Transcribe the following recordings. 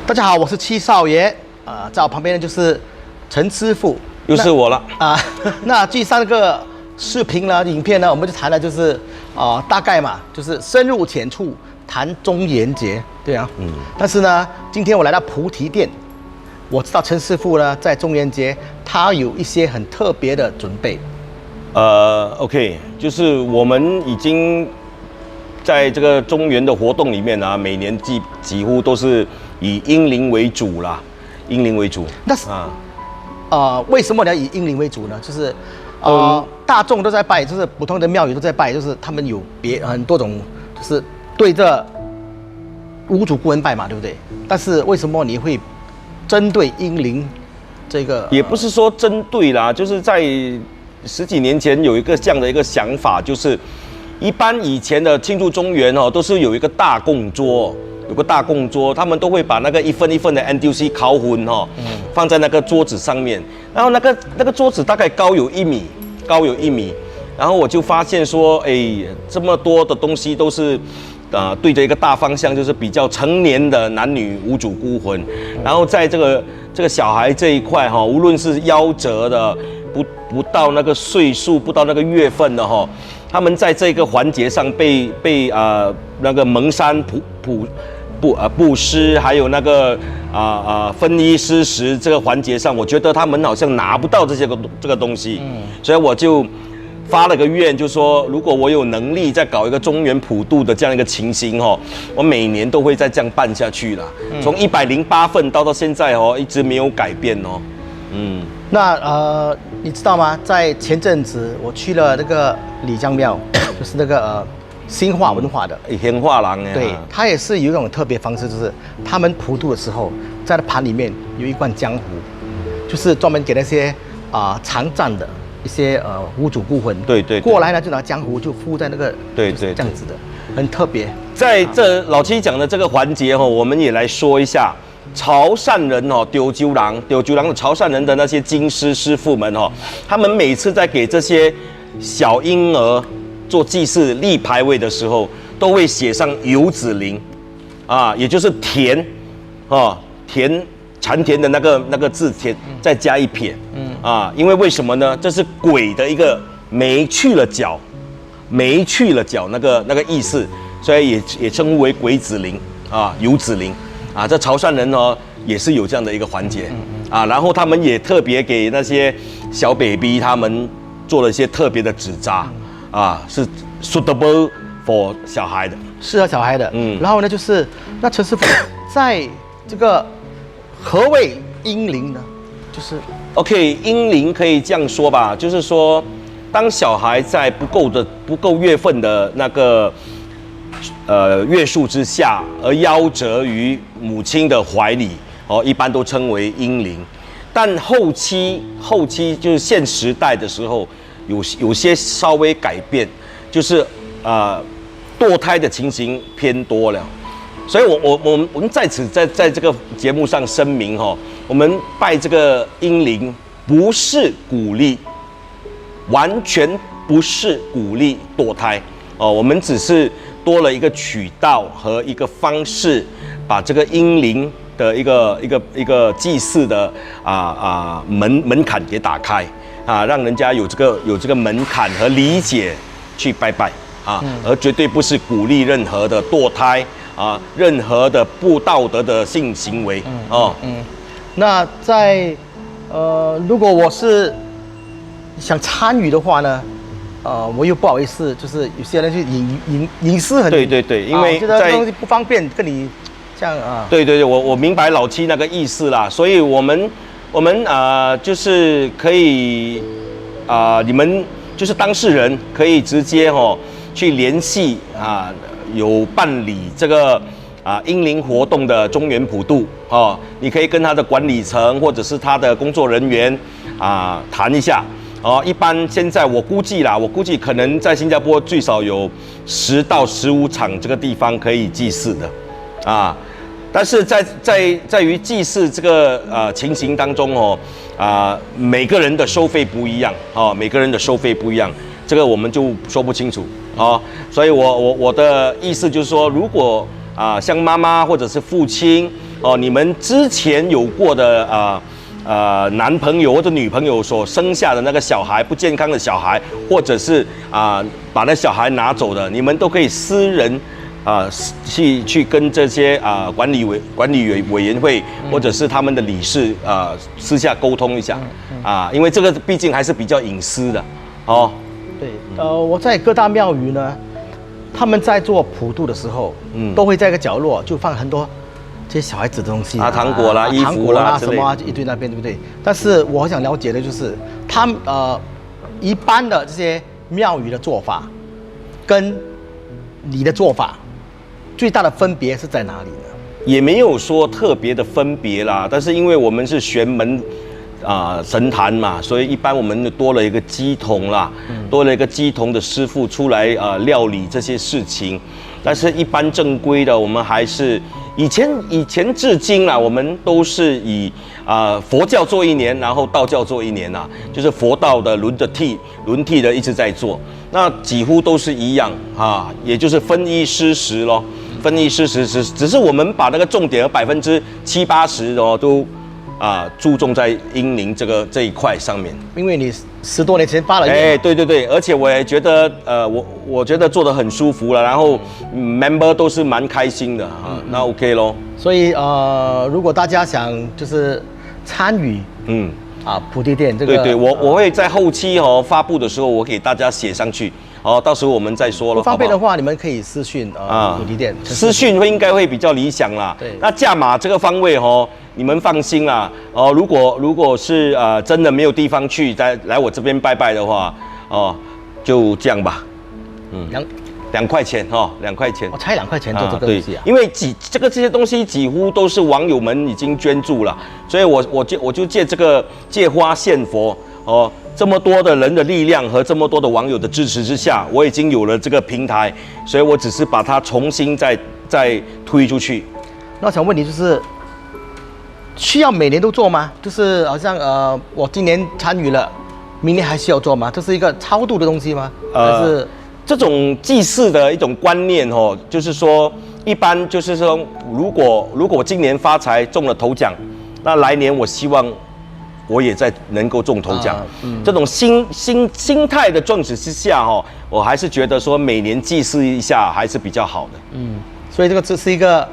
大家好，我是七少爷，在我旁边的就是陈师傅，又是我了那第三个视频呢、影片呢，我们就谈的就是大概嘛，就是深入浅出谈中元节，对啊，但是呢，今天我来到菩提店，我知道陈师傅呢在中元节他有一些很特别的准备。OK， 就是我们已经在这个中元的活动里面啊，每年几乎都是以阴灵为主啦，阴灵为主。那是为什么你要以阴灵为主呢？就是大众都在拜，就是普通的庙宇都在拜，就是他们有很多种，就是对着五主孤魂拜嘛，对不对？但是为什么你会针对阴灵这个？也不是说针对啦，就是在10几年前有一个这样的一个想法，就是一般以前的庆祝中元哦，都是有一个大供桌。有个大供桌，他们都会把那个一份一份的 NDC 烤魂哈，放在那个桌子上面，然后那个桌子大概高有1米，然后我就发现说，这么多的东西都是，对着一个大方向，就是比较成年的男女无主孤魂，然后在这个小孩这一块哈，无论是夭折的，不到那个岁数，不到那个月份的哈，他们在这个环节上被那个蒙山布施，还有那个分衣施食这个环节上，我觉得他们好像拿不到这个东西，所以我就发了个愿，就说如果我有能力再搞一个中元普渡的这样一个情形哦，我每年都会再这样办下去啦。从108份到现在哦，一直没有改变哦。那你知道吗？在前阵子我去了那个李江庙，就是那个兴化文化的显化廊呀，对，它也是有一种特别方式，就是他们普渡的时候，在盘里面有一罐浆糊，就是专门给那些常站的一些无主孤魂，对，过来呢就拿浆糊就敷在那个，对，这样子的，很特别。在这老七讲的这个环节我们也来说一下潮汕人丢酒郎的潮汕人的那些经师傅们他们每次在给这些小婴儿做祭祀立牌位的时候，都会写上游子灵也就是田禅田的那个字田，再加一撇因为为什么呢？这是鬼的一个没去了脚那个意思，所以也称呼为鬼子灵游子灵这潮汕人也是有这样的一个环节然后他们也特别给那些小 baby 他们做了一些特别的纸扎是 suitable for 小孩的，适合小孩的。然后呢，就是那陈师傅在这个何谓阴灵呢？就是 OK， 阴灵可以这样说吧，就是说，当小孩在不够月份的那个月数之下，而夭折于母亲的怀里一般都称为阴灵。但后期就是现时代的时候，有些稍微改变，就是堕胎的情形偏多了。所以我们在此在这个节目上声明我们拜这个阴灵不是鼓励，完全不是鼓励堕胎我们只是多了一个渠道和一个方式，把这个阴灵的一个祭祀的门槛给打开让人家有这个门槛和理解去拜拜而绝对不是鼓励任何的堕胎任何的不道德的性行为那在如果我是想参与的话呢，我又不好意思，就是有些人去隐私很对，因为觉得这东西不方便跟你这样对，我明白老七那个意思啦，所以我们就是可以你们就是当事人可以直接去联系有办理这个阴灵活动的中元普渡你可以跟他的管理层或者是他的工作人员谈一下一般现在我估计可能在新加坡最少有10到15场这个地方可以祭祀的但是在于祭祀这个情形当中每个人的收费不一样这个我们就说不清楚所以我的意思就是说，如果像妈妈或者是父亲哦，你们之前有过的男朋友或者女朋友所生下的那个小孩不健康的小孩，或者是把那小孩拿走的，你们都可以私人去跟这些管理委员会或者是他们的理事私下沟通一下因为这个毕竟还是比较隐私的哦。对，我在各大庙宇呢，他们在做普渡的时候，都会在一个角落就放很多这些小孩子的东西糖果啦、衣服啦什么一堆那边，对不对？但是我很想了解的就是，他们一般的这些庙宇的做法，跟你的做法最大的分别是在哪里呢？也没有说特别的分别啦，但是因为我们是玄门神坛嘛，所以一般我们多了一个乩童啦，多了一个乩童的师傅出来料理这些事情。但是，一般正规的，我们还是以前至今啦，我们都是以佛教做一年，然后道教做一年就是佛道的轮替的一直在做，那几乎都是一样也就是分一施十咯。分一施十，只是我们把那个重点的70%-80%都注重在英灵这一块上面。因为你10多年前发了对，而且我也觉得我觉得做得很舒服了，然后member 都是蛮开心的那 OK 咯。所以如果大家想就是参与菩提店这个，对，我会在后期发布的时候，我给大家写上去。到时候我们再说了。不方便的话，你们可以私讯菩提店，私讯应该会比较理想啦。对，那价码这个方位你们放心啦。如果是真的没有地方去，再来我这边拜拜的话，就这样吧。2块钱2块钱。我才2块钱做这个东西对，因为这些东西几乎都是网友们已经捐助了，所以我就借花献佛这么多的人的力量和这么多的网友的支持之下，我已经有了这个平台，所以我只是把它重新再推出去。那我想问你，就是需要每年都做吗？就是好像我今年参与了，明年还需要做吗？这是一个超度的东西吗？还是这种祭祀的一种观念就是说，一般就是说，如果我今年发财中了头奖，那来年我希望我也在能够中头奖，这种心态的状态之下我还是觉得说每年祭祀一下还是比较好的。所以这是一个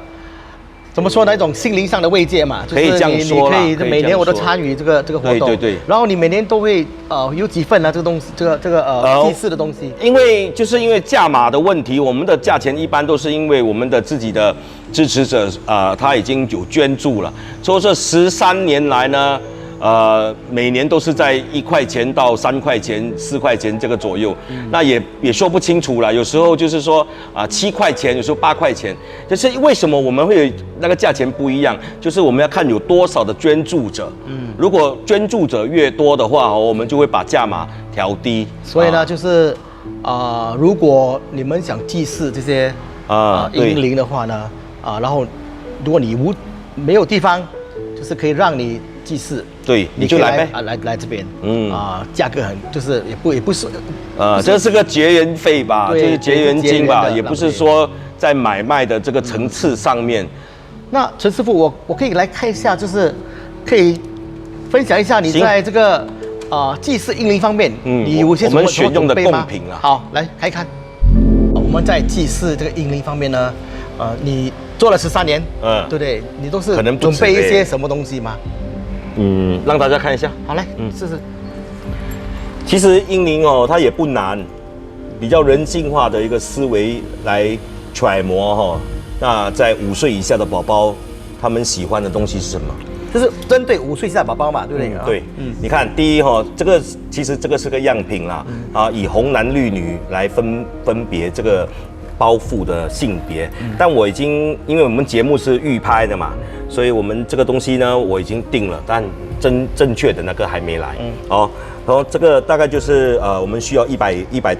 怎么说呢？一种心灵上的慰藉嘛，可以这样说啦。你可以每年我都参与这个活动，对。然后你每年都会有几份呢？这个东西，这个祭祀的东西。因为价码的问题，我们的价钱一般都是因为我们的自己的支持者他已经有捐助了，所以这13年来呢。每年都是在1块钱到3块钱、4块钱这个左右，那也说不清楚了。有时候就是说7块钱，有时候8块钱。就是为什么我们会有那个价钱不一样？就是我们要看有多少的捐助者。如果捐助者越多的话，我们就会把价码调低。所以呢，就是如果你们想祭祀这些英灵的话呢，然后如果你没有地方，就是可以让你祭祀。对，你就来呗，来这边，价格就是也不是，这是个结缘费吧，就是结缘金吧，也不是说在买卖的这个层次上面。那陈师傅，我可以来看一下，就是可以分享一下你在这个祭祀英灵方面，你有些什么我们选用的贡品啊？好，来看一看。我们在祭祀这个英灵方面呢，你做了13年，对不对？你都是准备一些什么东西吗？让大家看一下。好嘞，试试。其实英灵它也不难，比较人性化的一个思维来揣摩那在5岁以下的宝宝，他们喜欢的东西是什么？就是针对5岁以下的宝宝嘛，对不对？对，你看，第一其实这个是个样品啦，以红男绿女来分别这个包覆的性别，但因为我们节目是预拍的嘛，所以我们这个东西呢，我已经定了，但正确的那个还没来。然后这个大概就是我们需要100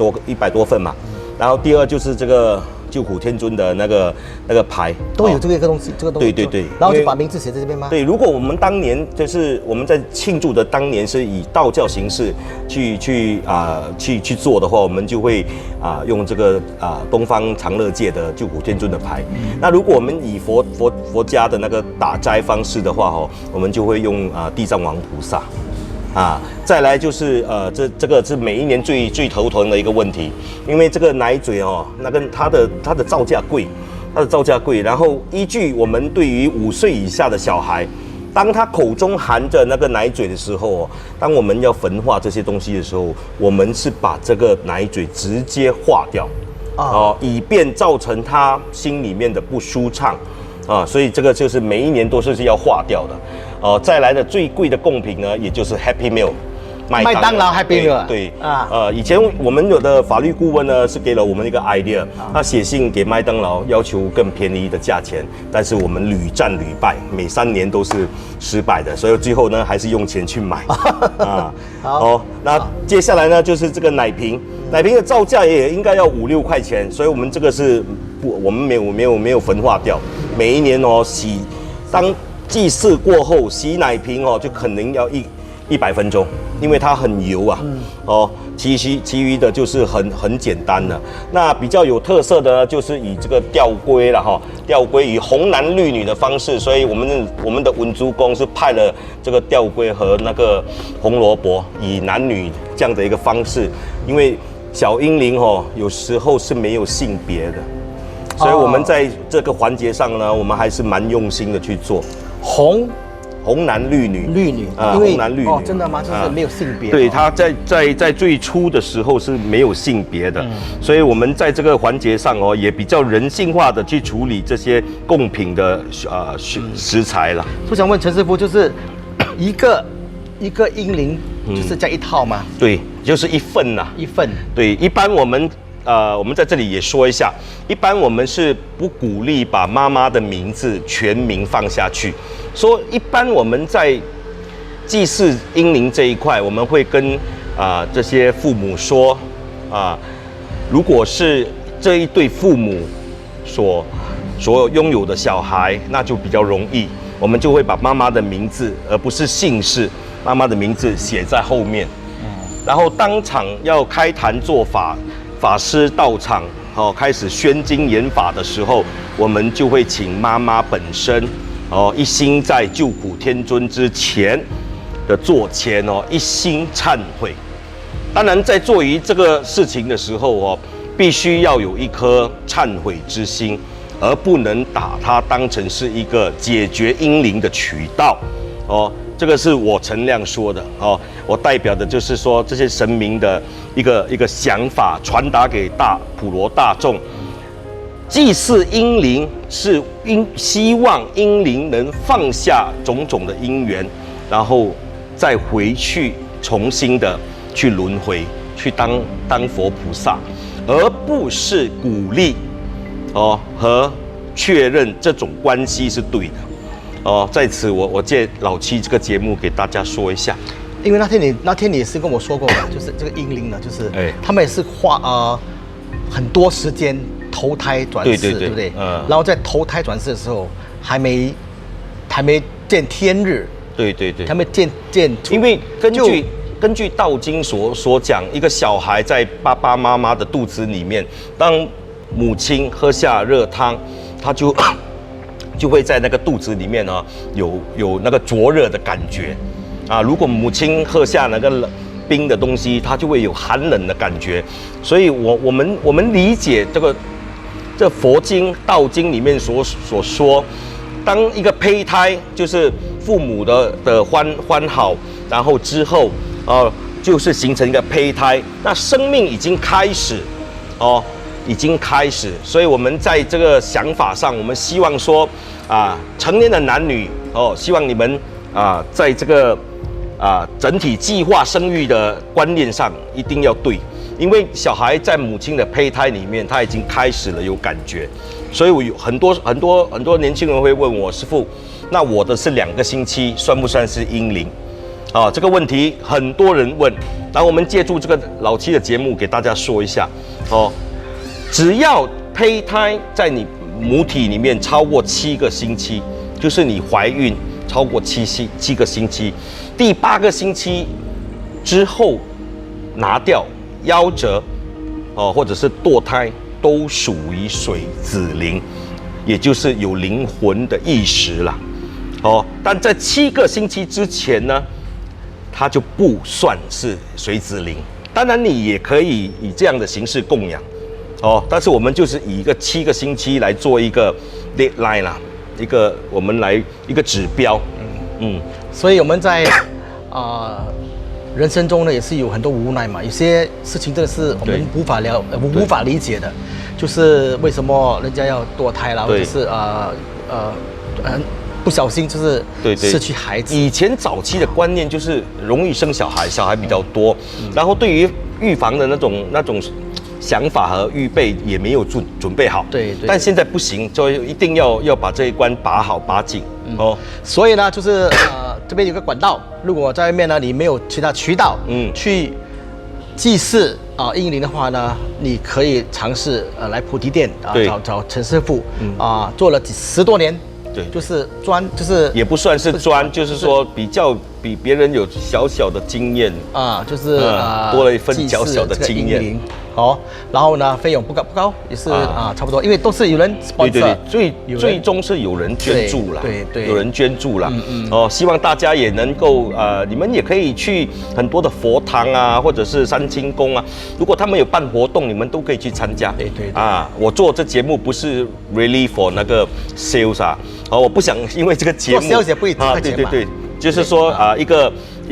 多份嘛，然后第二就是这个救苦天尊的那个牌，都有这个东西，这个东西。对。然后就把名字写在这边吗？对，如果我们当年就是我们在庆祝的当年是以道教形式去做的话，我们就会用这个东方长乐界的救苦天尊的牌。那如果我们以佛家的那个打斋方式的话我们就会用地藏王菩萨。再来就是这个是每一年最头疼的一个问题，因为这个奶嘴那跟它的造价贵，然后依据我们对于5岁以下的小孩，当他口中含着那个奶嘴的时候当我们要焚化这些东西的时候，我们是把这个奶嘴直接化掉，以便造成他心里面的不舒畅。所以这个就是每一年都是要化掉的。再来的最贵的贡品呢，也就是 Happy Meal， 麦当劳 Happy Meal。对以前我们有的法律顾问呢是给了我们一个 idea，他写信给麦当劳要求更便宜的价钱，但是我们屡战屡败，每3年都是失败的，所以最后呢还是用钱去买。那接下来呢就是这个奶瓶的造价也应该要5、6块钱，所以我们这个是我们没有焚化掉。每一年当祭祀过后洗奶瓶就可能要100分钟，因为它很油其余的就是很简单的。那比较有特色的呢，就是以这个吊龟了吊龟以红男绿女的方式，所以我们的文殊宫是派了这个吊龟和那个红萝卜以男女这样的一个方式，因为小婴灵有时候是没有性别的。所以我们在这个环节上呢，我们还是蛮用心的去做。红男绿女，红男绿女。真的吗？就是没有性别。对，它在最初的时候是没有性别的，所以我们在这个环节上也比较人性化的去处理这些贡品的食材了。我想问陈师傅，就是一个婴灵就是这样一套吗？对，就是1份呐。1份。对，一般我们在这里也说一下，一般我们是不鼓励把妈妈的名字全名放下去。说一般我们在祭祀婴灵这一块，我们会跟这些父母说如果是这一对父母所拥有的小孩，那就比较容易，我们就会把妈妈的名字，而不是姓氏，妈妈的名字写在后面。然后当场要开坛做法。法师到场开始宣经言法的时候，我们就会请妈妈本身一心在救苦天尊之前的座前一心忏悔。当然在做于这个事情的时候必须要有一颗忏悔之心，而不能把它当成是一个解决婴灵的渠道这个是我陈亮说的我代表的就是说这些神明的一个想法，传达给普罗大众。祭祀婴灵是希望婴灵能放下种种的因缘，然后再回去重新的去轮回，去当佛菩萨，而不是鼓励和确认这种关系是对的。在此我借老七这个节目给大家说一下，因为那天你也是跟我说过嘛，就是这个婴灵呢，就是他们也是花很多时间投胎转世，对不对？然后在投胎转世的时候，还没见天日，对，还没见，因为根据道经所讲，一个小孩在爸爸妈妈的肚子里面，当母亲喝下热汤，他就会在那个肚子里面有那个灼热的感觉如果母亲喝下那个冰的东西，它就会有寒冷的感觉。所以我们理解这佛经道经里面所说，当一个胚胎就是父母的欢好，然后之后就是形成一个胚胎，那生命已经开始已经开始，所以我们在这个想法上，我们希望说成年的男女希望你们在这个整体计划生育的观念上一定要对，因为小孩在母亲的胚胎里面，他已经开始了有感觉，所以我有很多年轻人会问我，师父，那我的是2个星期，算不算是婴灵？这个问题很多人问，然后我们借助这个老七的节目给大家说一下只要胚胎在你母体里面超过7个星期，就是你怀孕超过7个星期，第8个星期之后拿掉夭折或者是堕胎，都属于水子灵，也就是有灵魂的意识啦。但在7个星期之前呢，它就不算是水子灵。当然，你也可以以这样的形式供养，但是我们就是以一个7个星期来做一个 deadline 啦，我们来一个指标。所以我们在人生中呢，也是有很多无奈嘛，有些事情真的是我们无法理解的，就是为什么人家要堕胎啦，或者是不小心就是失去孩子。以前早期的观念就是容易生小孩，小孩比较多，然后对于预防的那种想法和预备也没有准备好。对。但现在不行，就一定要把这一关把好把紧。所以呢，就是这边有个管道，如果在外面呢你没有其他渠道去祭祀英灵的话呢，你可以尝试来菩提店找陈师傅做了10多年。对，就是也不算是专，就是说比别人有小小的经验就是多了一份小小的经验。然后呢，费用不高，也是差不多，因为都是有人 sponsor， 最终是有人捐助啦，对，有人捐助啦。希望大家也能够你们也可以去很多的佛堂或者是三清宫如果他们有办活动，你们都可以去参加。对。我做这节目不是 really for 那个 sales 我不想因为这个节目做 sales 也不会赚钱嘛。对，就是说一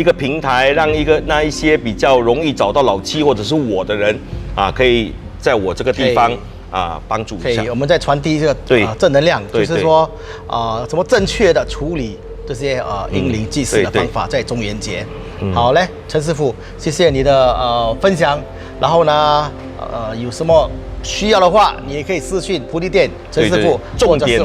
个平台，让那一些比较容易找到老七或者是我的人可以在我这个地方帮助一下。我们在传递这个正能量，就是说怎么正确的处理这些英灵祭祀的方法，在中元节。好嘞，陈师傅，谢谢你的分享。然后呢，有什么需要的话，你也可以私讯菩提店陈师傅。重点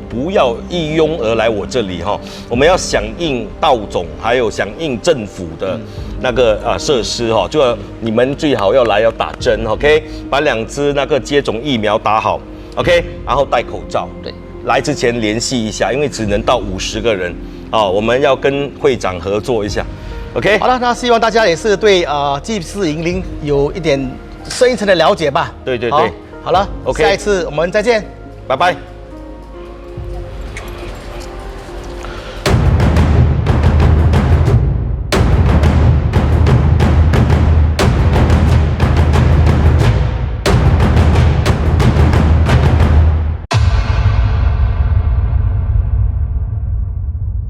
不要一拥而来我这里我们要响应道总，还有响应政府的那个设施就你们最好要打针 ，OK， 把2支那个接种疫苗打好 ，OK， 然后戴口罩。对，来之前联系一下，因为只能到50个人我们要跟会长合作一下 ，OK。好了，那希望大家也是对祭祀英灵有一点深一层的了解吧。对。好了 ，OK， 下一次我们再见，拜拜。